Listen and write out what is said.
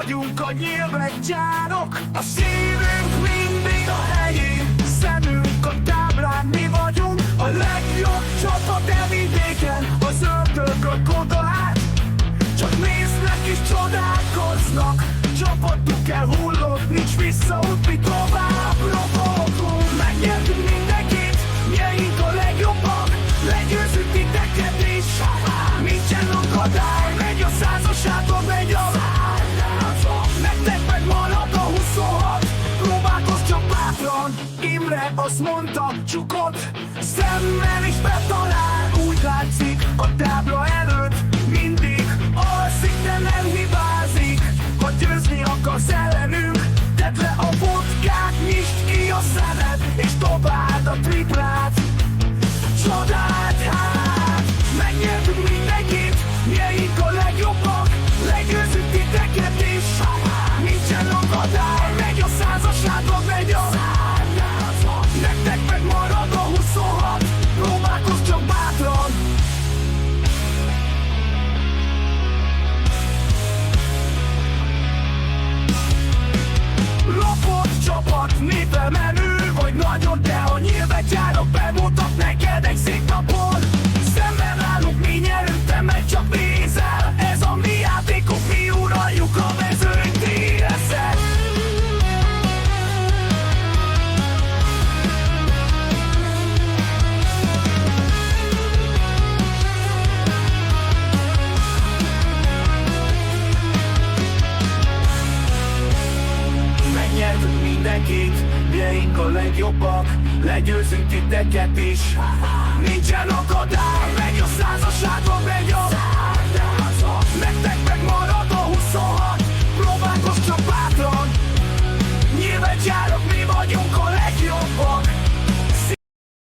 vagyunk a nyilveggyárok. A szívünk mindig a helyén, szemünk a táblán, mi vagyunk a legjobb csapat vidéken. Az ördögök odaállt, csak néznek és csodálkoznak. Csapatunk elhullott, nincs visszaút, mi tovább robolunk. Megnyertünk mindenkit, mieink a legjobbak, legyőzünk titeket is. Nincsen akadály, megy a százasától, megy a nektek meg marad a 26. Próbálkozz csak bátran, Imre azt mondta, csukott szemmel is betalál. Úgy látszik a tábla előtt mindig alszik, de nem hibázik. Ha győzni akarsz ellenünk, tedd le a vodkát, nyisd ki a szemed, és dobáld a triplát. Csodáld hát, megnyertünk mindenkit, mieink a legjobbak, legyőzünk titeket is. Nincsen akadály, megy a százasától, megy a nektek meg marad a 26. Próbálkozz csak bátran. Lopott csapat, népe menő vagy nagyon, de a nyilveggyárok bemutat neked egy szép napon. Szemben állunk, mi nyerünk, te meg csak nézel. Ez a mi játékok, mi uraljuk a mezőnyt, TSS. Megnyertünk mindenkit, mieink a legjobbak, legyőzünk titeket is. Nincsen akadály,